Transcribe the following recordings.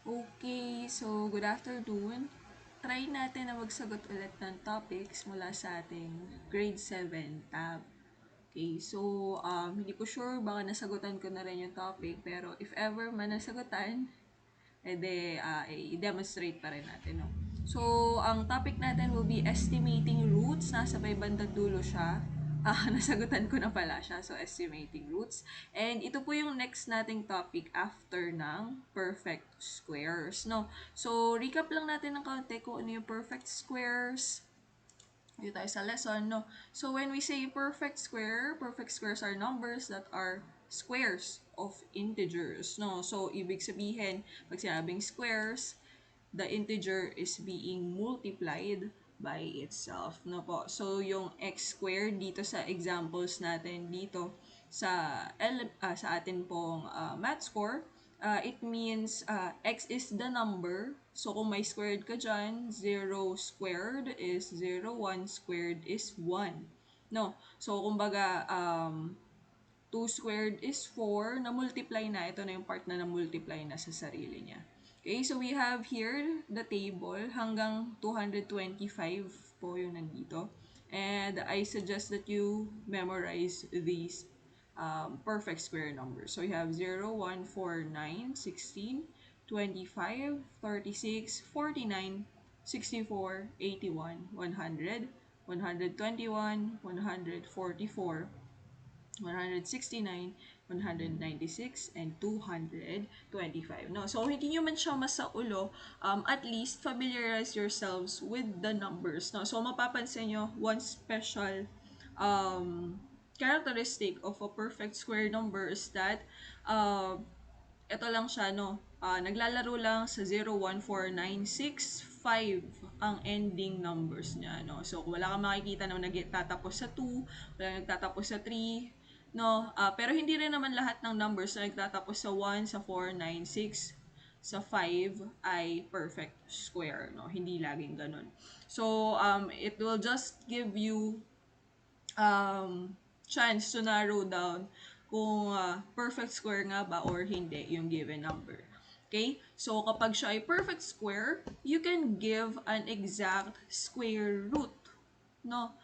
Okay, so good afternoon. Try natin na magsagot ulit ng topics mula sa ating grade 7 tab. Okay, so hindi ko sure baka nasagutan ko na rin yung topic, pero if ever man nasagutan, i-demonstrate pa rin natin, no? So, ang topic natin will be estimating roots. Nasa may bandang dulo siya. Nasagutan ko na pala siya. So, estimating roots. And ito po yung next nating topic after ng perfect squares, no? So, recap lang natin ng kaunti kung ano yung perfect squares. Dito tayo sa lesson, no? So, when we say perfect squares are numbers that are squares of integers, no? So, ibig sabihin, pag sinabing squares, the integer is being multiplied by itself, no po? So, yung x squared dito sa examples natin dito sa atin pong MathScore, it means x is the number. So, kung may squared ka dyan, 0 squared is 0, 1 squared is 1. No? So, kumbaga, 2 squared is 4. Na-multiply na. Ito na yung part na na-multiply na sa sarili niya. Okay, so we have here the table hanggang 225 po yung nandito. And I suggest that you memorize these perfect square numbers. So we have 0, 1, 4, 9, 16, 25, 36, 49, 64, 81, 100, 121, 144, 169, 196, and 225. No? So, hindi nyo man siya masaulo, at least familiarize yourselves with the numbers. No? So, mapapansin nyo, one special characteristic of a perfect square number is that uh, ito lang siya, no? Naglalaro lang sa 0, 1, 4, 9, 6, 5 ang ending numbers niya, no? So, kung wala kang makikita na nagtatapos sa 2, wala nagtatapos sa 3, no? Pero hindi rin naman lahat ng numbers na nagtatapos sa 1, sa 4, 9, 6, sa 5 ay perfect square, no? Hindi laging ganun. So, it will just give you chance to narrow down kung perfect square nga ba or hindi yung given number. Okay? So, kapag siya ay perfect square, you can give an exact square root. No?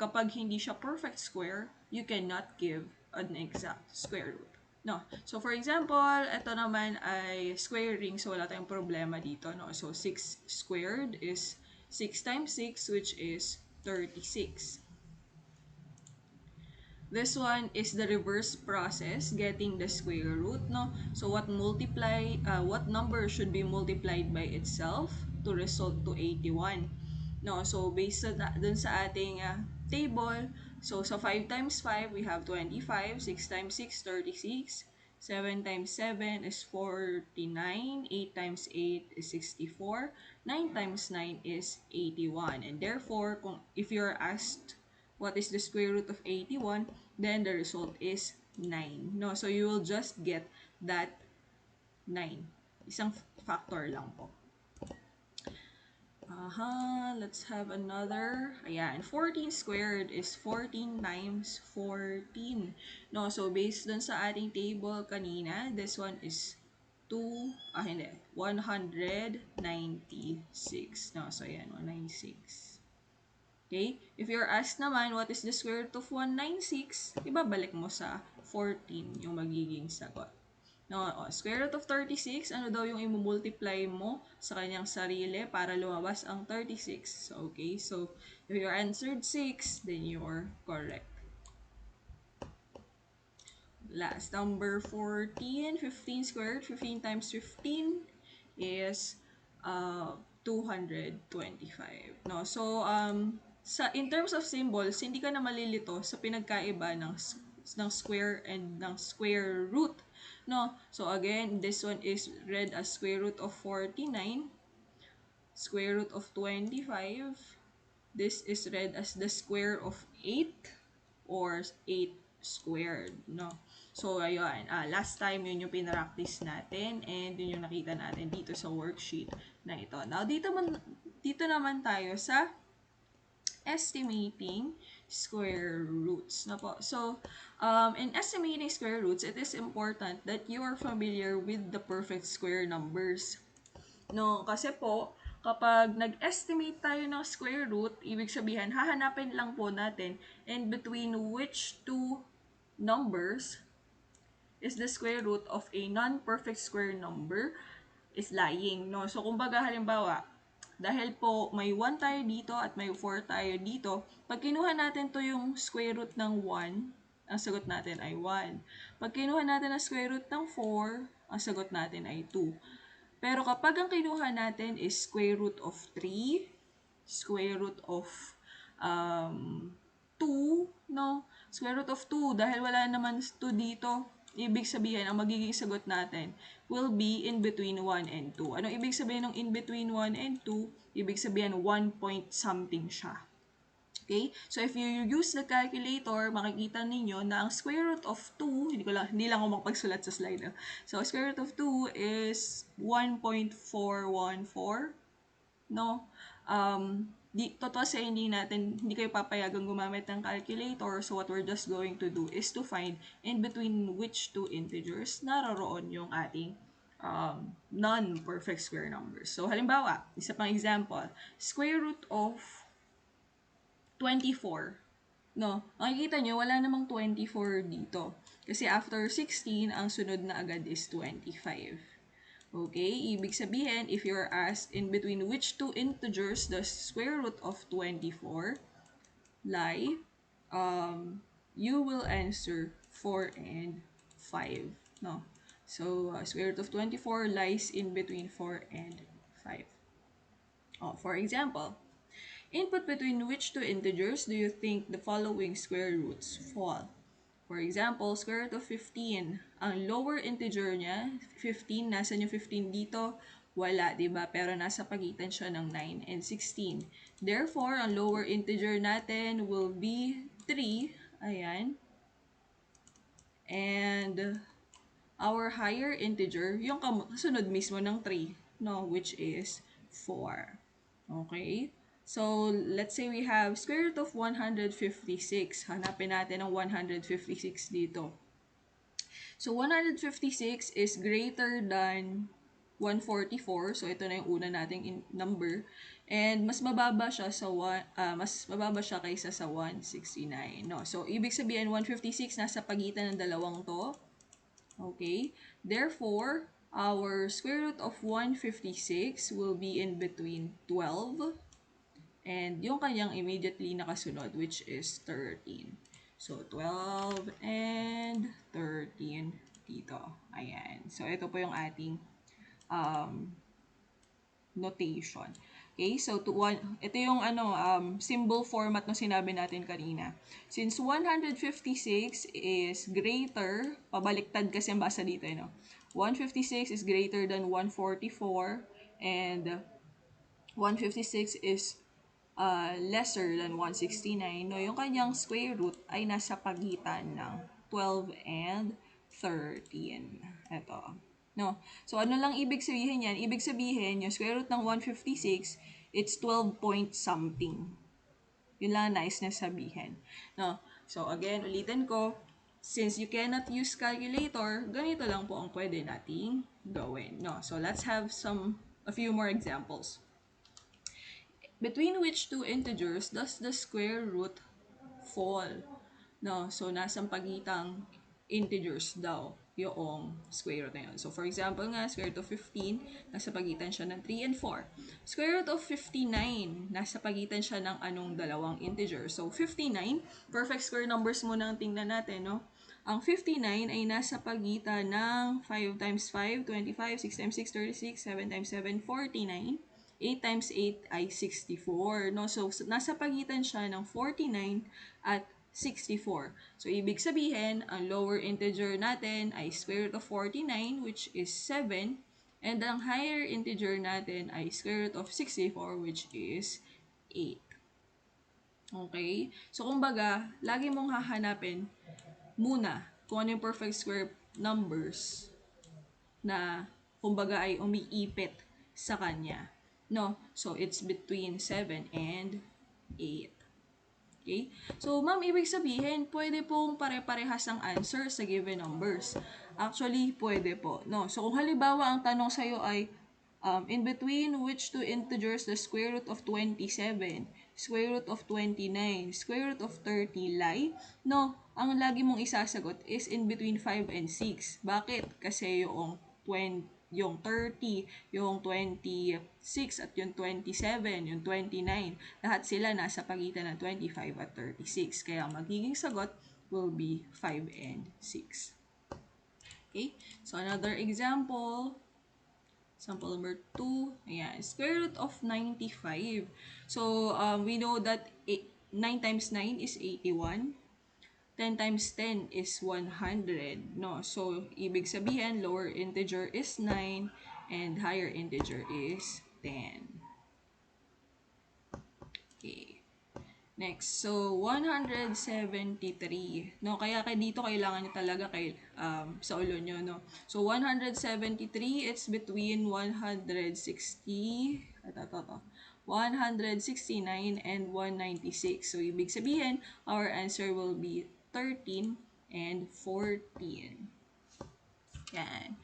Kapag hindi siya perfect square, you cannot give an exact square root. No. So, for example, ito naman ay square ring. So, wala tayong problema dito. No? So, 6 squared is 6 times 6, which is 36. This one is the reverse process, getting the square root, no? So what number should be multiplied by itself to result to 81? No, so based dun sa ating table, so sa 5 times 5, we have 25, 6 times 6, 36, 7 times 7 is 49, 8 times 8 is 64, 9 times 9 is 81. And therefore, if you're asked what is the square root of 81, then the result is 9. No, so you will just get that 9. Isang factor lang po. Let's have another. Ayan, 14 squared is 14 times 14. No, so based dun sa ating table kanina, this one is 196. No, so ayan, 196. Okay? If you're asked naman, what is the square root of 196? Ibabalik mo sa 14 yung magiging sagot. No, square root of 36, ano daw yung i-multiply mo sa kanyang sarili para lumabas ang 36? So, okay, so if you answered 6, then you're correct. Last, number 14, 15 squared, 15 times 15 is 225. No, so in terms of symbols, hindi ka na malilito sa pinagkaiba ng square and ng square root. No, so again, this one is read as square root of 49, square root of 25. This is read as the square of 8 or 8 squared, no? So, ayun. Last time, yun yung pinractice natin and yun yung nakita natin dito sa worksheet na ito. Now, dito naman tayo sa estimating square roots na po. So, in estimating square roots, it is important that you are familiar with the perfect square numbers. No, kasi po, kapag nag-estimate tayo ng square root, ibig sabihin, hahanapin lang po natin in between which two numbers is the square root of a non-perfect square number is lying, no? So, kumbaga, halimbawa, dahil po may 1 tayo dito at may 4 tayo dito, pag kinuha natin to yung square root ng 1, ang sagot natin ay 1. Pag kinuha natin ang square root ng 4, ang sagot natin ay 2. Pero kapag ang kinuha natin is square root of 3, square root of um, 2, no? Square root of 2, dahil wala naman 2 dito, ibig sabihin, ang magiging sagot natin will be in between 1 and 2. Ano ibig sabihin ng in between 1 and 2? Ibig sabihin, 1 point something siya. Okay? So, if you use the calculator, makikita ninyo na ang square root of 2, hindi lang ako makapagsulat sa slide. So, square root of 2 is 1.414, no? Totoo sa hindi kayo papayagang gumamit ng calculator. So, what we're just going to do is to find in between which two integers naroroon yung ating non-perfect square numbers. So, halimbawa, isa pang example, square root of 24. No, makikita nyo, wala namang 24 dito. Kasi after 16, ang sunod na agad is 25. Okay, ibig sabihin, if you're asked in between which two integers the square root of 24 lie, you will answer 4 and 5. No? So, square root of 24 lies in between 4 and 5. Oh, for example, input between which two integers do you think the following square roots fall? For example, square root of 15. Ang lower integer niya, 15. Nasaan yung 15 dito? Wala, diba? Pero nasa pagitan siya ng 9 and 16. Therefore, ang lower integer natin will be 3. Ayan. And our higher integer, yung kasunod mismo ng 3, no, which is 4. Okay? So, let's say we have square root of 156. Hanapin natin ang 156 dito. So, 156 is greater than 144. So, ito na yung una nating number. And mas mababa siya kaysa sa 169. No? So, ibig sabihin, 156 nasa pagitan ng dalawang to. Okay? Therefore, our square root of 156 will be in between 12 and yung kanyang immediately nakasunod, which is 13. So, 12 and 13 dito. Ayan. So, ito po yung ating notation. Okay, so ito yung symbol format na sinabi natin kanina. Since 156 is greater, pabaliktad kasi ang basa dito, 156 is greater than 144 and 156 is lesser than 169, no, yung kanyang square root ay nasa pagitan ng 12 and 13. Ito. No? So, ano lang ibig sabihin yan? Ibig sabihin, yung square root ng 156, it's 12 point something. Yun lang nice na sabihin. No? So, again, ulitin ko, since you cannot use calculator, ganito lang po ang pwede nating gawin. No? So, let's have a few more examples. Between which two integers does the square root fall? No, so nasa pagitang integers daw yung square root na yun. So, for example nga, square root of 15, nasa pagitan siya ng 3 and 4. Square root of 59, nasa pagitan siya ng anong dalawang integer. So, 59, perfect square numbers muna ang tingnan natin, no? Ang 59 ay nasa pagitan ng 5 times 5, 25, 6 times 6, 36, 7 times 7, 49. 8 times 8 ay 64. No? So, nasa pagitan siya ng 49 at 64. So, ibig sabihin, ang lower integer natin ay square root of 49, which is 7. And ang higher integer natin ay square root of 64, which is 8. Okay? So, kumbaga, lagi mong hahanapin muna kung ano yung perfect square numbers na kumbaga ay umiipit sa kanya. No? So, it's between 7 and 8. Okay? So, ma'am, ibig sabihin, pwede pong pare-parehas ang answer sa given numbers. Actually, pwede po. No? So, kung halimbawa ang tanong sa'yo ay, in between which two integers the square root of 27, square root of 29, square root of 30 lie? No, ang lagi mong isasagot is in between 5 and 6. Bakit? Kasi yung 30, yung 26 at yung 27, yung 29, lahat sila nasa pagitan ng 25 at 36. Kaya ang magiging sagot will be 5 and 6. Okay? So another example, example number 2, ayan, square root of 95. So, we know that 9 times 9 is 81. 10 times 10 is 100, no? So, ibig sabihin, lower integer is 9 and higher integer is 10. Okay. Next, so 173. No, kaya dito kailangan nyo talaga sa ulo nyo, no. So 173, it's between 160 169 and 196. So ibig sabihin, our answer will be 13 and 14. Yan.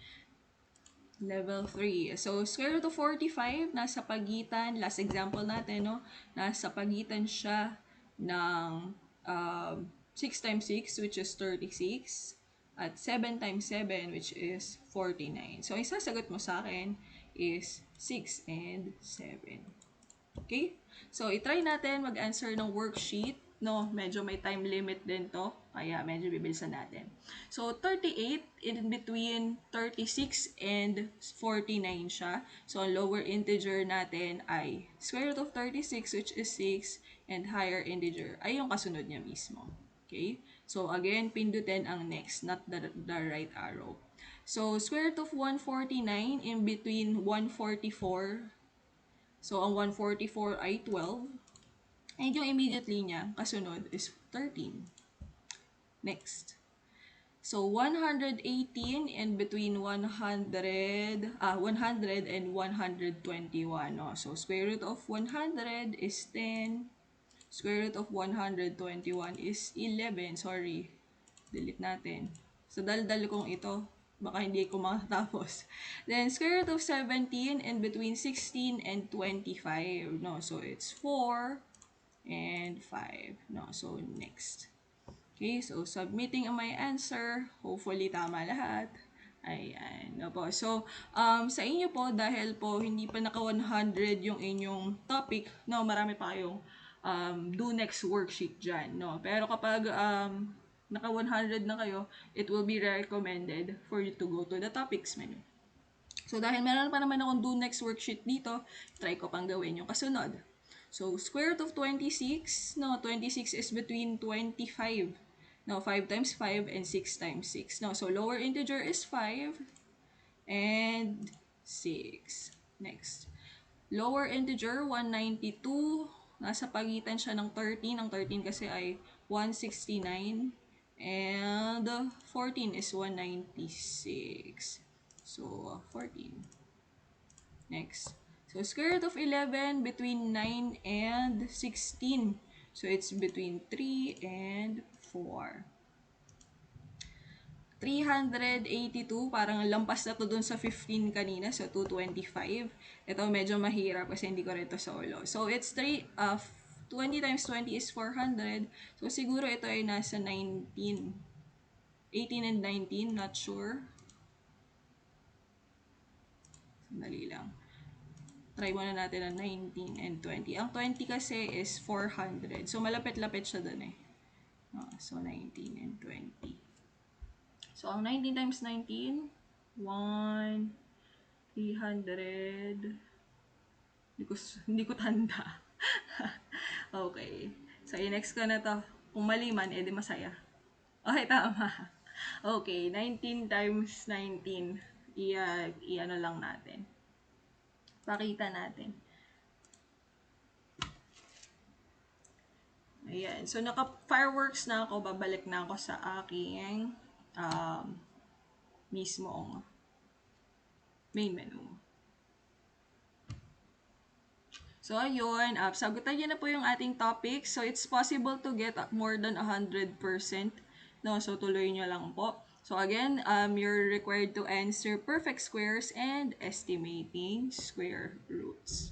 Level 3. So, square root of 45, nasa pagitan, last example natin, no? Nasa pagitan siya ng 6 times 6, which is 36, at 7 times 7, which is 49. So, isasagot mo sa akin is 6 and 7. Okay? So, itry natin mag-answer ng worksheet. No, medyo may time limit din to. Kaya medyo bibilisan natin. So, 38 in between 36 and 49 siya. So, ang lower integer natin ay square root of 36, which is 6, and higher integer ay yung kasunod niya mismo. Okay? So, again, pindutin ang next, not the right arrow. So, square root of 149 in between 144. So, ang 144 ay 12. And yung immediately niya, kasunod is 13. Next. So, 118 in between 100 and 121. No? So, square root of 100 is 10. Square root of 121 is 11. Sorry. Delete natin. So, daldal kong ito. Baka hindi ko makatapos. Then, square root of 17 in between 16 and 25. No? So, it's 4 and 5. No? So, next. Okay, so submitting my answer. Hopefully, tama lahat. Ayan. No po. So, sa inyo po, dahil po hindi pa naka 100 yung inyong topic, no, marami pa kayong do next worksheet dyan, no. Pero kapag naka 100 na kayo, it will be recommended for you to go to the topics menu. So, dahil meron pa naman akong do next worksheet dito, try ko pang gawin yung kasunod. So, square root of 26, no, 26 is between 25. No, 5 times 5 and 6 times 6. No, so lower integer is 5 and 6. Next. Lower integer, 192. Nasa pagitan siya ng 13. Ang 13 kasi ay 169. And 14 is 196. So, 14. Next. So, square root of 11 between 9 and 16. So, it's between 3 and 4. 382, parang lampas na to dun sa 15 kanina, so 225. Ito medyo mahirap kasi hindi ko rin ito sa ulo. So, it's 20 times 20 is 400. So, siguro ito ay nasa 19. 18 and 19, not sure. Sandali lang. Try muna natin ang 19 and 20. Ang 20 kasi is 400. So, malapit-lapit siya dun eh. So, 19 and 20. So, ang 19 times 19, 1, 300. Hindi ko tanda. Okay. So, i-next ko na to. Kung mali man, edi masaya. Okay, tama. Okay, 19 times 19. I-ano lang natin. Pakita natin. Ayan. So, naka-fireworks na ako. Babalik na ako sa aking mismong main menu. So, ayun, sagutan niyo na po yung ating topic. So, it's possible to get more than 100%. No? So, tuloy niyo lang po. So, again, you're required to answer perfect squares and estimating square roots.